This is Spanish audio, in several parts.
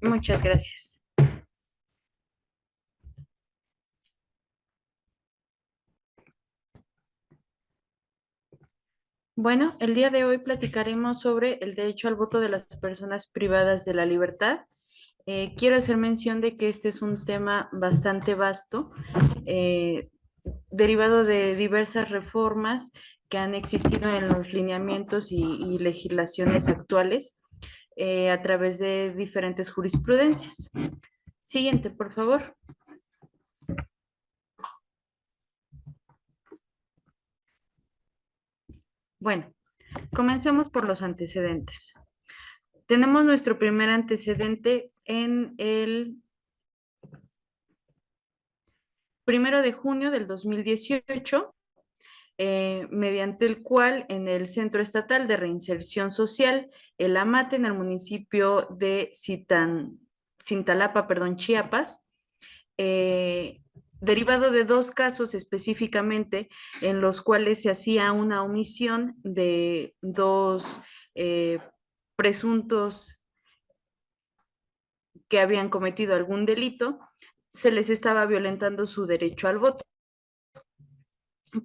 Muchas gracias. Bueno, el día de hoy platicaremos sobre el derecho al voto de las personas privadas de la libertad. Quiero hacer mención de que este es un tema bastante vasto, eh, derivado de diversas reformas que han existido en los lineamientos y legislaciones actuales a través de diferentes jurisprudencias. Siguiente, por favor. Bueno, comencemos por los antecedentes. Tenemos nuestro primer antecedente en el 1 de junio del 2018, mediante el cual en el Centro Estatal de Reinserción Social, el AMATE, en el municipio de Cintalapa, perdón, Chiapas, eh, derivado de dos casos específicamente en los cuales se hacía una omisión de dos presuntos que habían cometido algún delito, se les estaba violentando su derecho al voto,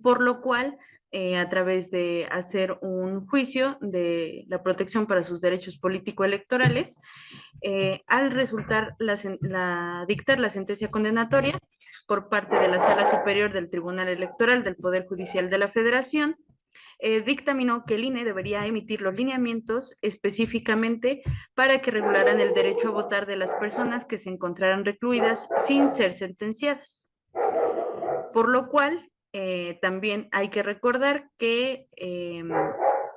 por lo cual, a través de hacer un juicio de la protección para sus derechos político-electorales, al resultar dictar la sentencia condenatoria por parte de la Sala Superior del Tribunal Electoral del Poder Judicial de la Federación, dictaminó que el INE debería emitir los lineamientos específicamente para que regularan el derecho a votar de las personas que se encontraran recluidas sin ser sentenciadas. Por lo cual, también hay que recordar que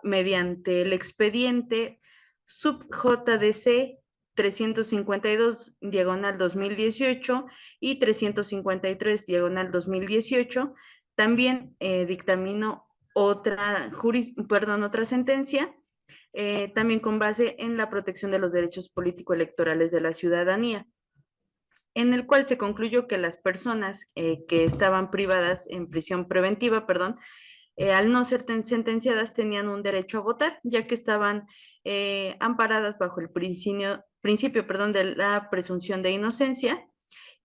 mediante el expediente sub JDC 352 diagonal 2018 y 353 diagonal 2018, también dictaminó otra sentencia, también con base en la protección de los derechos político-electorales de la ciudadanía, en el cual se concluyó que las personas que estaban privadas en prisión preventiva, perdón, al no ser sentenciadas tenían un derecho a votar, ya que estaban amparadas bajo el principio, perdón, de la presunción de inocencia,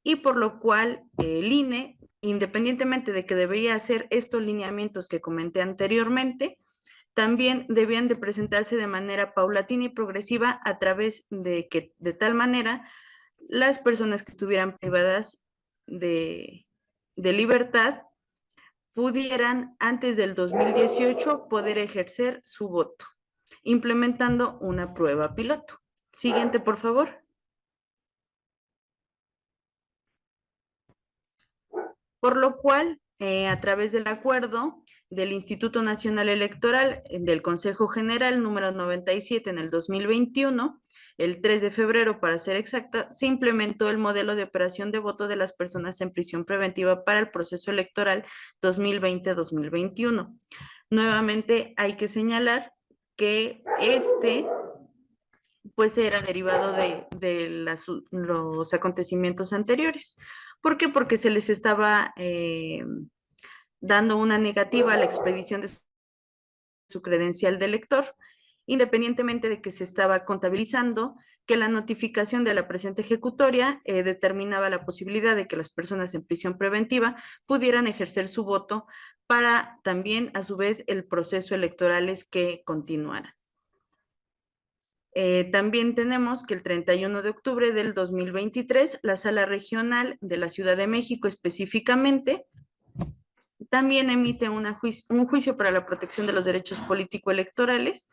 y por lo cual el INE, independientemente de que debería hacer estos lineamientos que comenté anteriormente, también debían de presentarse de manera paulatina y progresiva, a través de que de tal manera las personas que estuvieran privadas de, de libertad pudieran antes del 2018 poder ejercer su voto, implementando una prueba piloto. Siguiente, por favor. Por lo cual, a través del acuerdo del Instituto Nacional Electoral, del Consejo General número 97 en el 2021, el 3 de febrero para ser exacta, se implementó el modelo de operación de voto de las personas en prisión preventiva para el proceso electoral 2020-2021. Nuevamente hay que señalar que pues era derivado los acontecimientos anteriores. ¿Por qué? Porque se les estaba dando una negativa a la expedición de su credencial de elector, independientemente de que se estaba contabilizando que la notificación de la presente ejecutoria determinaba la posibilidad de que las personas en prisión preventiva pudieran ejercer su voto para también, a su vez, el proceso electoral es que continuara. También tenemos que el 31 de octubre del 2023, la Sala Regional de la Ciudad de México específicamente, también emite un juicio para la protección de los derechos político-electorales,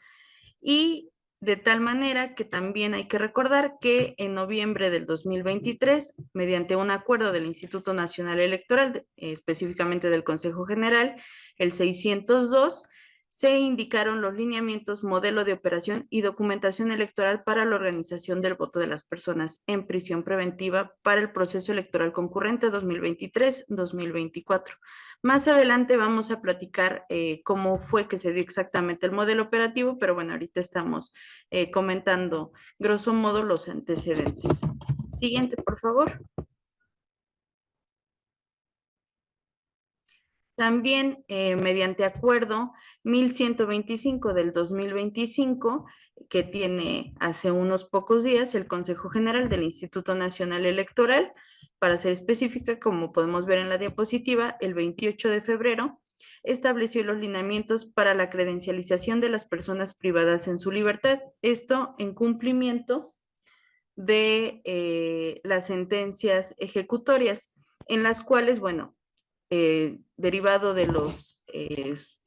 y de tal manera que también hay que recordar que en noviembre del 2023, mediante un acuerdo del Instituto Nacional Electoral, específicamente del Consejo General, el 602, se indicaron los lineamientos, modelo de operación y documentación electoral para la organización del voto de las personas en prisión preventiva para el proceso electoral concurrente 2023-2024. Más adelante vamos a platicar cómo fue que se dio exactamente el modelo operativo, pero bueno, ahorita estamos comentando grosso modo los antecedentes. Siguiente, por favor. También mediante acuerdo 1125 del 2025, que tiene hace unos pocos días el Consejo General del Instituto Nacional Electoral, para ser específica, como podemos ver en la diapositiva, el 28 de febrero estableció los lineamientos para la credencialización de las personas privadas en su libertad. Esto en cumplimiento de las sentencias ejecutorias, en las cuales, bueno, derivado de los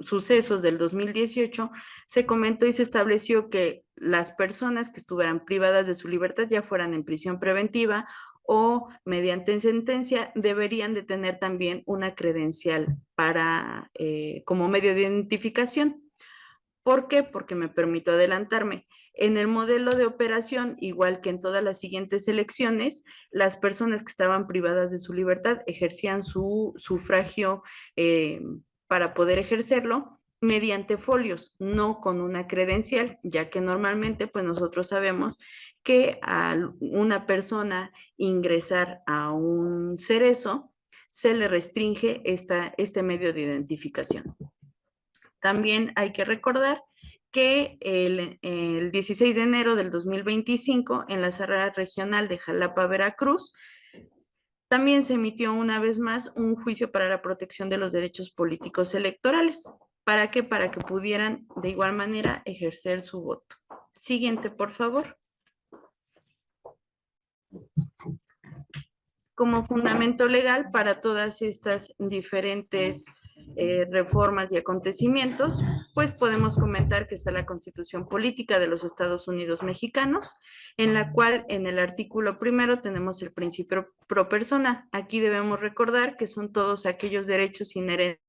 sucesos del 2018, se comentó y se estableció que las personas que estuvieran privadas de su libertad, ya fueran en prisión preventiva o mediante sentencia, deberían de tener también una credencial para, como medio de identificación. ¿Por qué? Porque me permito adelantarme. En el modelo de operación, igual que en todas las siguientes elecciones, las personas que estaban privadas de su libertad ejercían su sufragio para poder ejercerlo mediante folios, no con una credencial, ya que normalmente pues nosotros sabemos que a una persona ingresar a un cerezo se le restringe este medio de identificación. También hay que recordar que el 16 de enero del 2025, en la sala regional de Jalapa, Veracruz, también se emitió una vez más un juicio para la protección de los derechos políticos electorales. ¿Para qué? Para que pudieran de igual manera ejercer su voto. Siguiente, por favor. Como fundamento legal para todas estas diferentes reformas y acontecimientos, pues podemos comentar que está la Constitución Política de los Estados Unidos Mexicanos, en la cual en el artículo primero tenemos el principio pro persona. Aquí debemos recordar que son todos aquellos derechos inherentes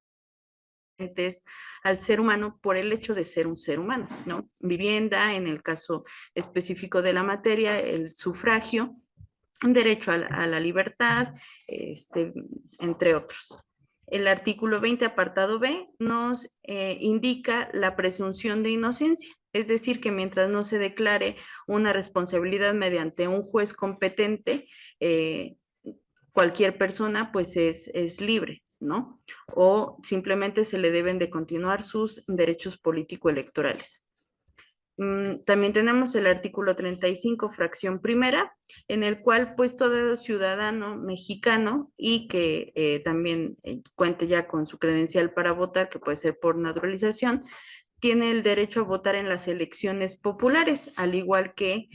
al ser humano por el hecho de ser un ser humano, ¿no? Vivienda, en el caso específico de la materia, el sufragio, un derecho a la libertad, entre otros. El artículo 20, apartado B, nos indica la presunción de inocencia, es decir, que mientras no se declare una responsabilidad mediante un juez competente, cualquier persona pues es libre, ¿no? O simplemente se le deben de continuar sus derechos político-electorales. También tenemos el artículo 35, fracción primera, en el cual pues todo ciudadano mexicano y que también cuente ya con su credencial para votar, que puede ser por naturalización, tiene el derecho a votar en las elecciones populares, al igual que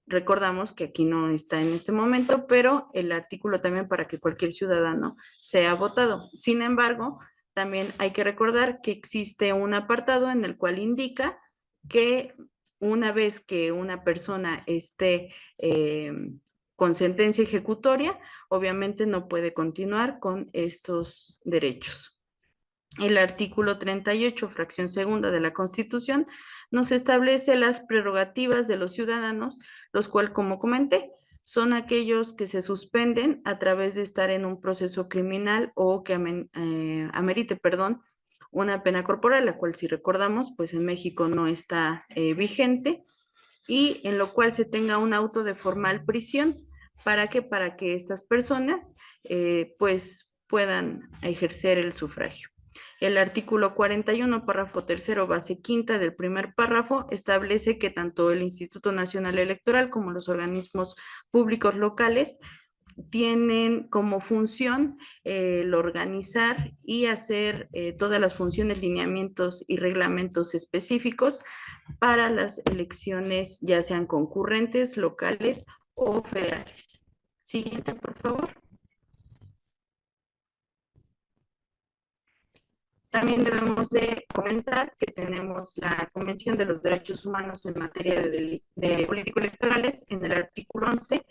recordamos que aquí no está en este momento, pero el artículo también para que cualquier ciudadano sea votado. Sin embargo, también hay que recordar que existe un apartado en el cual indica que una vez que una persona esté con sentencia ejecutoria, obviamente no puede continuar con estos derechos. El artículo 38, fracción segunda de la Constitución, nos establece las prerrogativas de los ciudadanos, los cuales, como comenté, son aquellos que se suspenden a través de estar en un proceso criminal o que amerite, perdón, una pena corporal, la cual si recordamos, pues en México no está vigente, y en lo cual se tenga un auto de formal prisión. ¿Para qué? Para que estas personas pues puedan ejercer el sufragio. El artículo 41, párrafo tercero, base quinta del primer párrafo, establece que tanto el Instituto Nacional Electoral como los organismos públicos locales tienen como función el organizar y hacer todas las funciones, lineamientos y reglamentos específicos para las elecciones, ya sean concurrentes, locales o federales. Siguiente, por favor. También debemos de comentar que tenemos la Convención de los Derechos Humanos en materia de político-electorales en el artículo 11,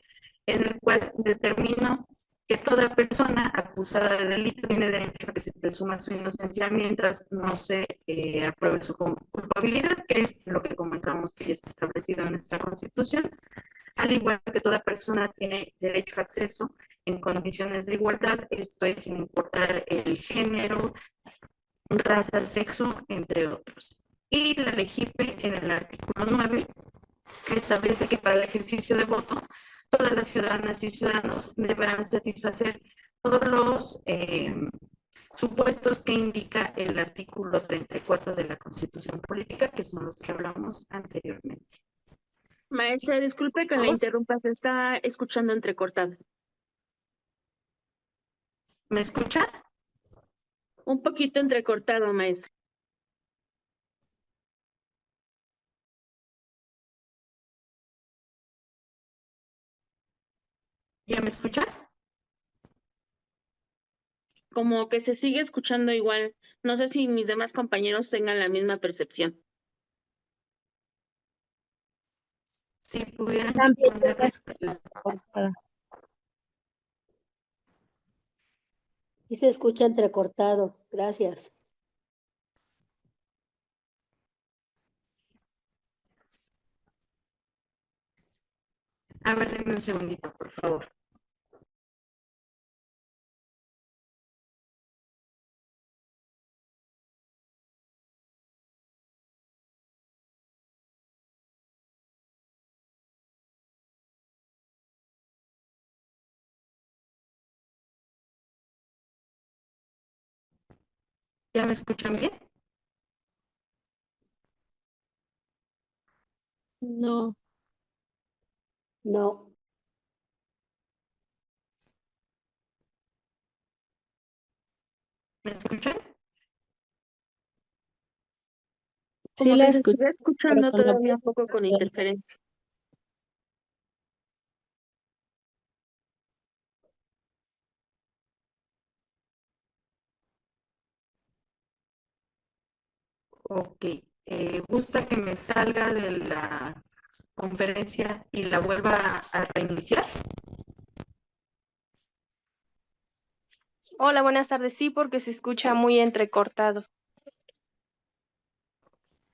en el cual determina que toda persona acusada de delito tiene derecho a que se presuma su inocencia mientras no se apruebe su culpabilidad, que es lo que comentamos que ya está establecido en nuestra Constitución, al igual que toda persona tiene derecho a acceso en condiciones de igualdad, esto es sin importar el género, raza, sexo, entre otros. Y la LEGIPE en el artículo 9 establece que para el ejercicio de voto todas las ciudadanas y ciudadanos deberán satisfacer todos los supuestos que indica el artículo 34 de la Constitución Política, que son los que hablamos anteriormente. Maestra, disculpe que la interrumpa, se está escuchando entrecortado. ¿Me escucha? Un poquito entrecortado, maestra. ¿Ya me escucha? Como que se sigue escuchando igual. No sé si mis demás compañeros tengan la misma percepción. Si pudieran También yo la ponerle... escucho cortada. Y se escucha entrecortado. Gracias. A ver, denme un segundito, por favor. ¿Ya me escuchan bien? No. No. ¿Me escuchan? Como Sí que la se escucho, sigue pero escuchando con la todavía un poco con interferencia. Ok. ¿Gusta que me salga de la conferencia y la vuelva a reiniciar? Hola, buenas tardes. Sí, porque se escucha muy entrecortado.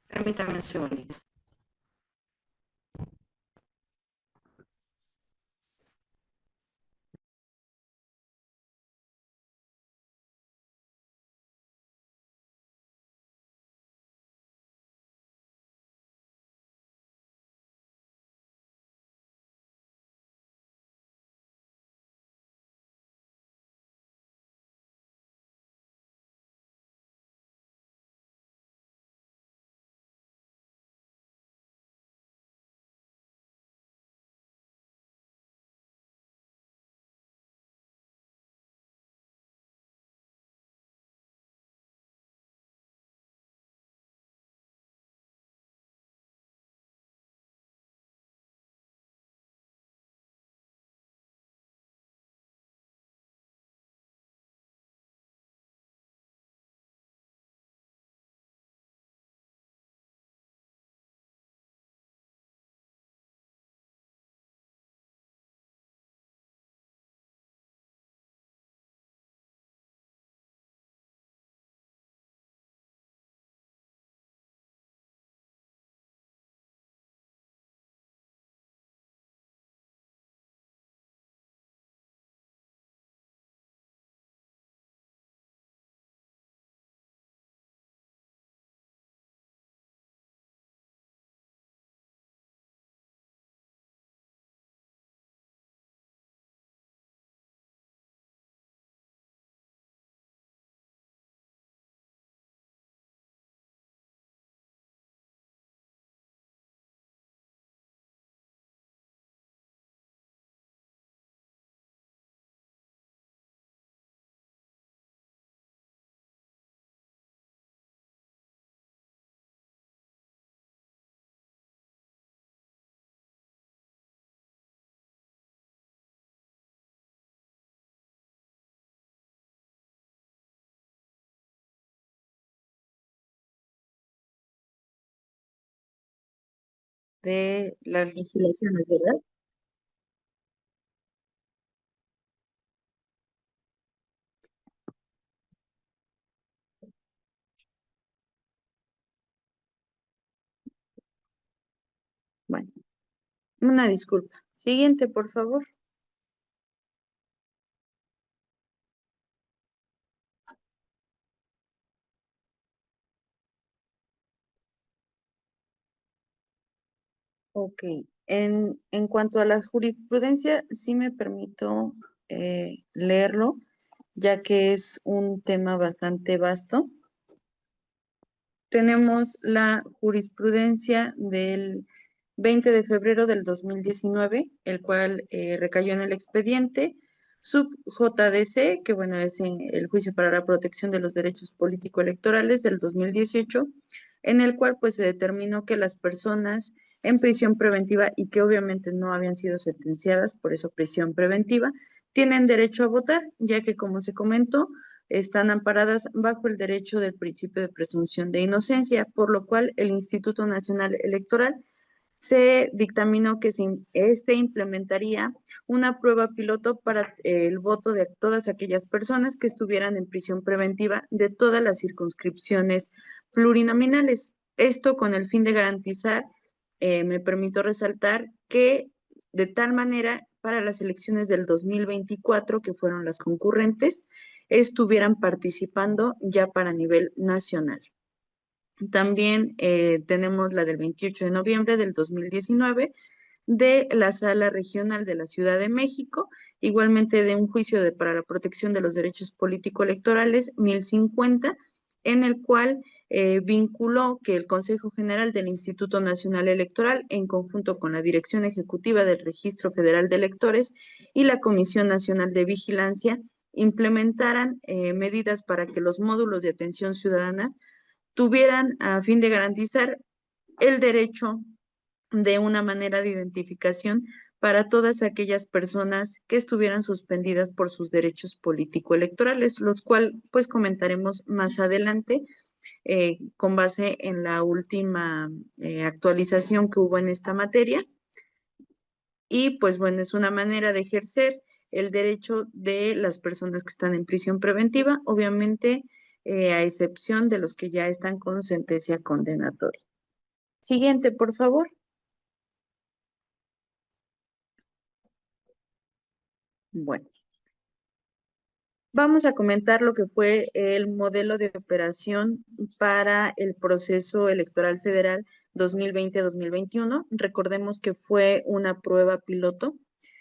Permítame un segundito. De las legislaciones, ¿verdad? Bueno, una disculpa. Siguiente, por favor. Ok. En cuanto a la jurisprudencia, sí me permito leerlo. ya que es un tema bastante vasto. Tenemos la jurisprudencia del 20 de febrero del 2019, el cual recayó en el expediente sub JDC, que bueno, es el juicio para la protección de los derechos político-electorales del 2018, en el cual pues se determinó que las personas en prisión preventiva y que obviamente no habían sido sentenciadas, por eso prisión preventiva, tienen derecho a votar, ya que como se comentó, están amparadas bajo el derecho del principio de presunción de inocencia, por lo cual el Instituto Nacional Electoral se dictaminó que este implementaría una prueba piloto para el voto de todas aquellas personas que estuvieran en prisión preventiva de todas las circunscripciones plurinominales. Esto con el fin de garantizar, me permito resaltar que de tal manera para las elecciones del 2024, que fueron las concurrentes, estuvieran participando ya para nivel nacional. También tenemos la del 28 de noviembre del 2019 de la Sala Regional de la Ciudad de México, igualmente de un juicio para la protección de los derechos político-electorales 1050, en el cual vinculó que el Consejo General del Instituto Nacional Electoral, en conjunto con la Dirección Ejecutiva del Registro Federal de Electores y la Comisión Nacional de Vigilancia, implementaran medidas para que los módulos de atención ciudadana tuvieran a fin de garantizar el derecho de una manera de identificación para todas aquellas personas que estuvieran suspendidas por sus derechos político-electorales, los cuales pues comentaremos más adelante con base en la última actualización que hubo en esta materia. Y pues bueno, es una manera de ejercer el derecho de las personas que están en prisión preventiva, obviamente a excepción de los que ya están con sentencia condenatoria. Siguiente, por favor. Bueno, vamos a comentar lo que fue el modelo de operación para el proceso electoral federal 2020-2021. Recordemos que fue una prueba piloto,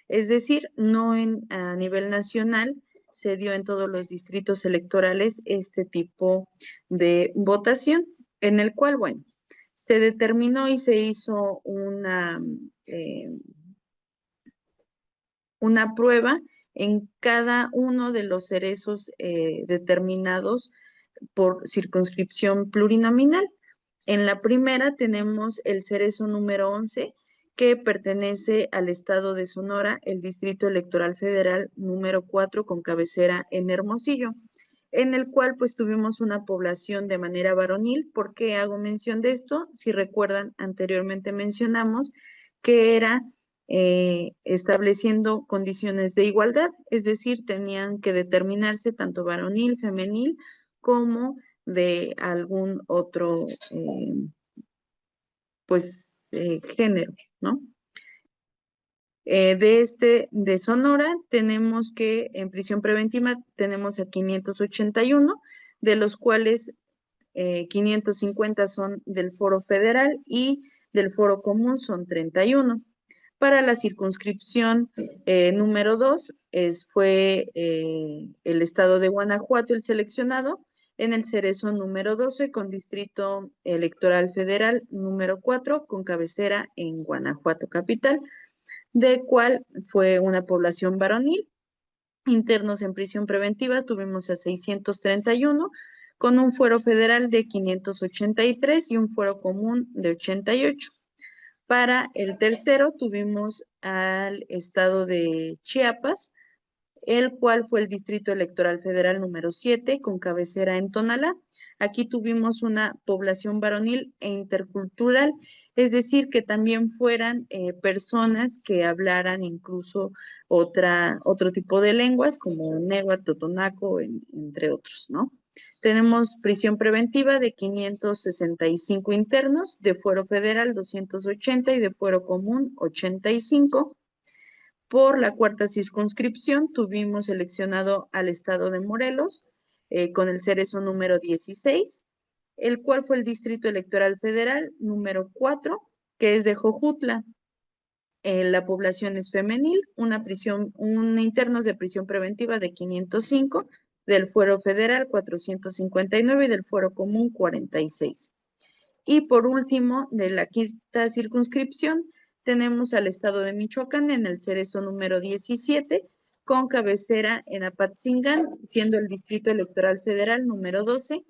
es decir, no a nivel nacional se dio en todos los distritos electorales este tipo de votación, en el cual, bueno, se determinó y se hizo una prueba en cada uno de los cerezos determinados por circunscripción plurinominal. En la primera tenemos el cerezo número 11, que pertenece al estado de Sonora, el Distrito Electoral Federal número 4, con cabecera en Hermosillo, en el cual pues tuvimos una población de manera varonil. ¿Por qué hago mención de esto? Si recuerdan, anteriormente mencionamos que era estableciendo condiciones de igualdad, es decir, tenían que determinarse tanto varonil, femenil, como de algún otro género, ¿no? De Sonora tenemos que en prisión preventiva tenemos a 581, de los cuales 550 son del Foro Federal y del Foro Común son 31. Para la circunscripción número 2 fue el estado de Guanajuato el seleccionado, en el cerezo número 12 con Distrito Electoral Federal número 4 con cabecera en Guanajuato capital, de cual fue una población varonil. Internos en prisión preventiva tuvimos a 631, con un fuero federal de 583 y un fuero común de 88. Para el tercero tuvimos al estado de Chiapas, el cual fue el Distrito Electoral Federal número 7, con cabecera en Tonalá. Aquí tuvimos una población varonil e intercultural, es decir, que también fueran personas que hablaran incluso otro tipo de lenguas, como náhuatl, totonaco, entre otros, ¿no? Tenemos prisión preventiva de 565 internos, de fuero federal 280 y de fuero común 85. Por la cuarta circunscripción tuvimos seleccionado al estado de Morelos con el cerezo número 16, el cual fue el Distrito Electoral Federal número 4, que es de Jojutla. La población es femenil, internos de prisión preventiva de 505 del fuero federal 459 y del fuero común 46. Y por último, de la quinta circunscripción, tenemos al estado de Michoacán en el cerezo número 17, con cabecera en Apatzingán, siendo el distrito electoral federal número 12,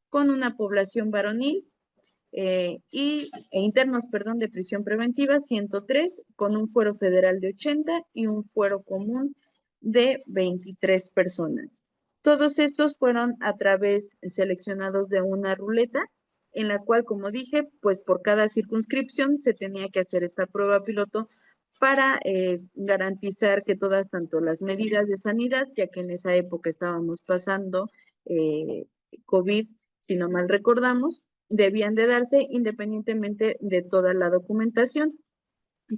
con una población varonil e internos, perdón, de prisión preventiva 103, con un fuero federal de 80 y un fuero común de 23 personas. Todos estos fueron a través seleccionados de una ruleta, en la cual, como dije, pues por cada circunscripción se tenía que hacer esta prueba piloto para garantizar que todas, tanto las medidas de sanidad, ya que en esa época estábamos pasando COVID, si no mal recordamos, debían de darse independientemente de toda la documentación.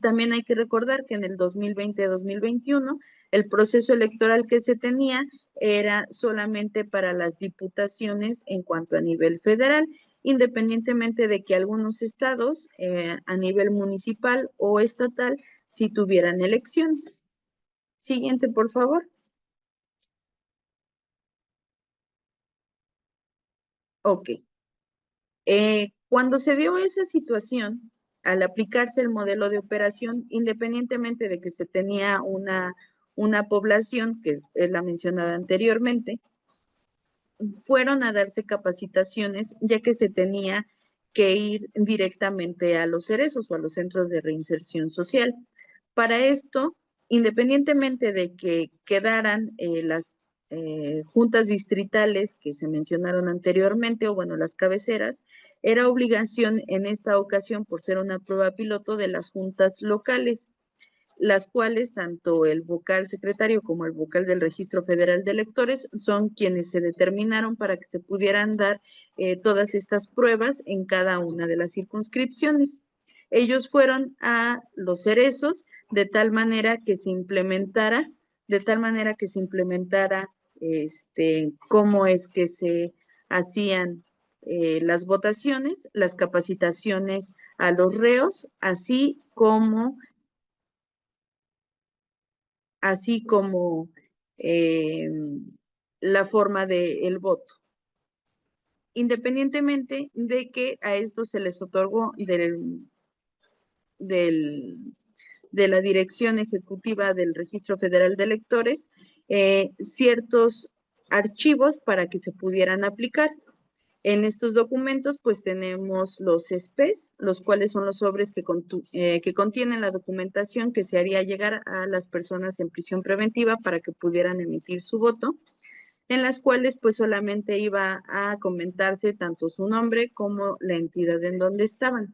También hay que recordar que en el 2020-2021 el proceso electoral que se tenía era solamente para las diputaciones en cuanto a nivel federal, independientemente de que algunos estados a nivel municipal o estatal sí tuvieran elecciones. Siguiente, por favor. Ok. Cuando se dio esa situación, al aplicarse el modelo de operación, independientemente de que se tenía una población, que es la mencionada anteriormente, fueron a darse capacitaciones, ya que se tenía que ir directamente a los cerezos o a los centros de reinserción social. Para esto, independientemente de que quedaran las juntas distritales que se mencionaron anteriormente, o bueno, las cabeceras, era obligación en esta ocasión, por ser una prueba piloto, de las juntas locales, las cuales tanto el vocal secretario como el vocal del Registro Federal de Electores son quienes se determinaron para que se pudieran dar todas estas pruebas en cada una de las circunscripciones. Ellos fueron a los cerezos de tal manera que se implementara, cómo es que se hacían las votaciones, las capacitaciones a los reos, así como eh, la forma del voto. Independientemente de que a esto se les otorgó de la Dirección Ejecutiva del Registro Federal de Electores ciertos archivos para que se pudieran aplicar. En estos documentos, pues tenemos los SPEs, los cuales son los sobres que contienen la documentación que se haría llegar a las personas en prisión preventiva para que pudieran emitir su voto, en las cuales pues solamente iba a comentarse tanto su nombre como la entidad en donde estaban.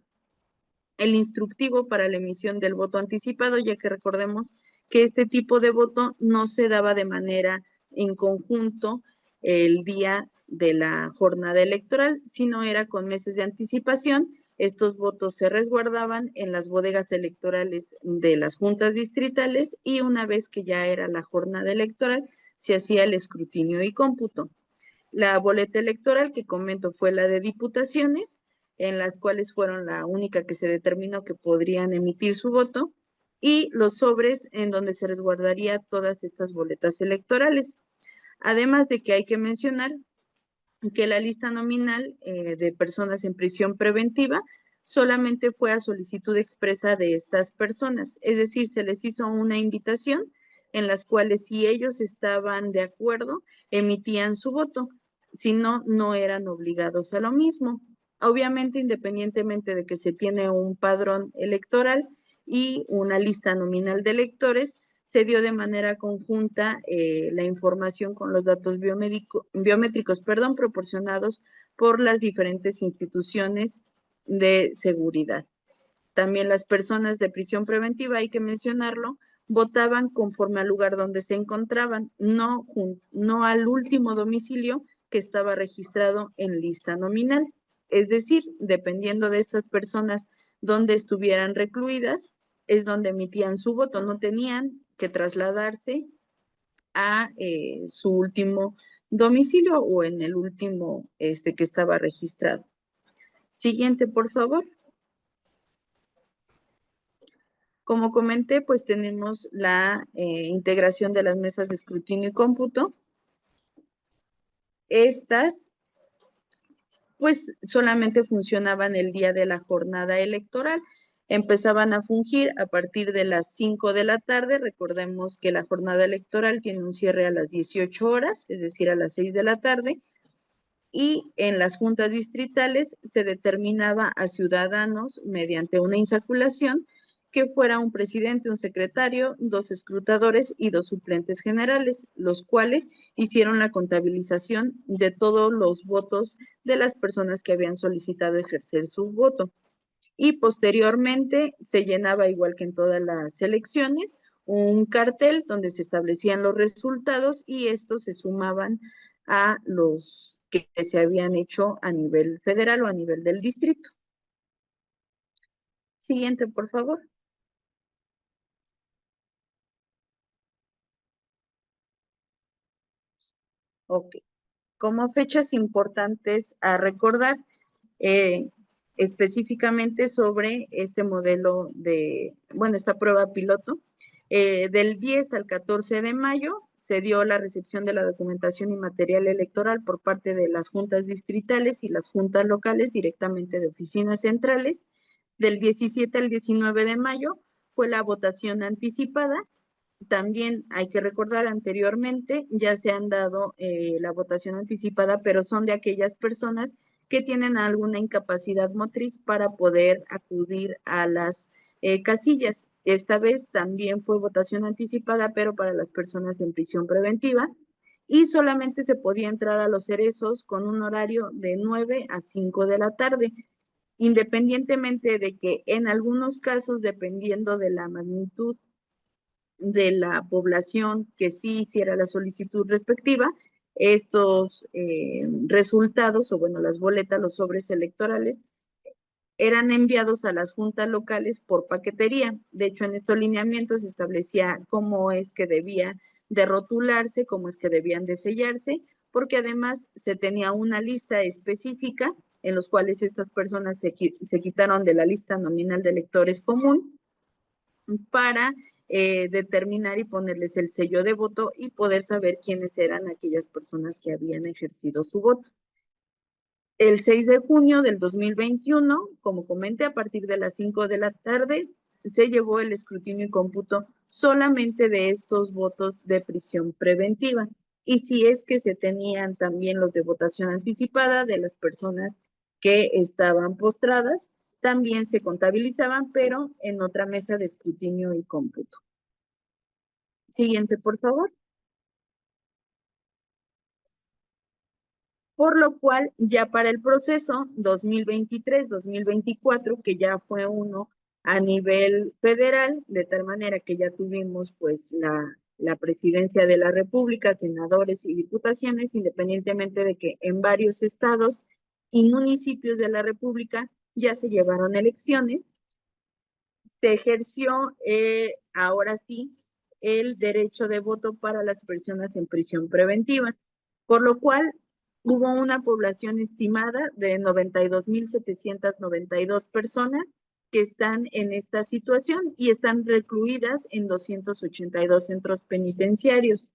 El instructivo para la emisión del voto anticipado, ya que recordemos que este tipo de voto no se daba de manera en conjunto el día de la jornada electoral, sino era con meses de anticipación. Estos votos se resguardaban en las bodegas electorales de las juntas distritales y una vez que ya era la jornada electoral, se hacía el escrutinio y cómputo. La boleta electoral que comento fue la de diputaciones, en las cuales fueron la única que se determinó que podrían emitir su voto, y los sobres en donde se resguardaría todas estas boletas electorales. Además de que hay que mencionar que la lista nominal de personas en prisión preventiva solamente fue a solicitud expresa de estas personas, es decir, se les hizo una invitación en las cuales si ellos estaban de acuerdo, emitían su voto, si no, no eran obligados a lo mismo. Obviamente, independientemente de que se tiene un padrón electoral y una lista nominal de electores, se dio de manera conjunta la información con los datos biométricos, proporcionados por las diferentes instituciones de seguridad. También las personas de prisión preventiva, hay que mencionarlo, votaban conforme al lugar donde se encontraban, no al último domicilio que estaba registrado en lista nominal. Es decir, dependiendo de estas personas donde estuvieran recluidas, es donde emitían su voto, no tenían que trasladarse a su último domicilio o en el último que estaba registrado. Siguiente, por favor. Como comenté, pues tenemos la integración de las mesas de escrutinio y cómputo. Estas pues solamente funcionaban el día de la jornada electoral. Empezaban a fungir a partir de las 5 de la tarde. Recordemos que la jornada electoral tiene un cierre a las 18 horas, es decir, a las 6 de la tarde. Y en las juntas distritales se determinaba a ciudadanos mediante una insaculación que fuera un presidente, un secretario, 2 escrutadores y 2 suplentes generales, los cuales hicieron la contabilización de todos los votos de las personas que habían solicitado ejercer su voto. Y posteriormente se llenaba, igual que en todas las elecciones, un cartel donde se establecían los resultados y estos se sumaban a los que se habían hecho a nivel federal o a nivel del distrito. Siguiente, por favor. Ok. Como fechas importantes a recordar, específicamente sobre este modelo de, bueno, esta prueba piloto, del 10 al 14 de mayo se dio la recepción de la documentación y material electoral por parte de las juntas distritales y las juntas locales directamente de oficinas centrales. Del 17 al 19 de mayo fue la votación anticipada. También hay que recordar anteriormente, ya se han dado la votación anticipada, pero son de aquellas personas que tienen alguna incapacidad motriz para poder acudir a las casillas. Esta vez también fue votación anticipada, pero para las personas en prisión preventiva, y solamente se podía entrar a Los Cerezos con un horario de 9 a 5 de la tarde, independientemente de que en algunos casos, dependiendo de la magnitud de la población que sí hiciera la solicitud respectiva, estos resultados, o bueno, las boletas, los sobres electorales, eran enviados a las juntas locales por paquetería. De hecho, en estos lineamientos se establecía cómo es que debía de rotularse, cómo es que debían de sellarse, porque además se tenía una lista específica en los cuales estas personas se quitaron de la lista nominal de electores común para determinar y ponerles el sello de voto y poder saber quiénes eran aquellas personas que habían ejercido su voto. El 6 de junio del 2021, como comenté, a partir de las 5 de la tarde, se llevó el escrutinio y cómputo solamente de estos votos de prisión preventiva. Y si es que se tenían también los de votación anticipada de las personas que estaban postradas, también se contabilizaban, pero en otra mesa de escrutinio y cómputo. Siguiente, por favor. Por lo cual, ya para el proceso 2023-2024, que ya fue uno a nivel federal, de tal manera que ya tuvimos pues la presidencia de la República, senadores y diputaciones, independientemente de que en varios estados y municipios de la República ya se llevaron elecciones, se ejerció ahora sí el derecho de voto para las personas en prisión preventiva, por lo cual hubo una población estimada de 92,792 personas que están en esta situación y están recluidas en 282 centros penitenciarios.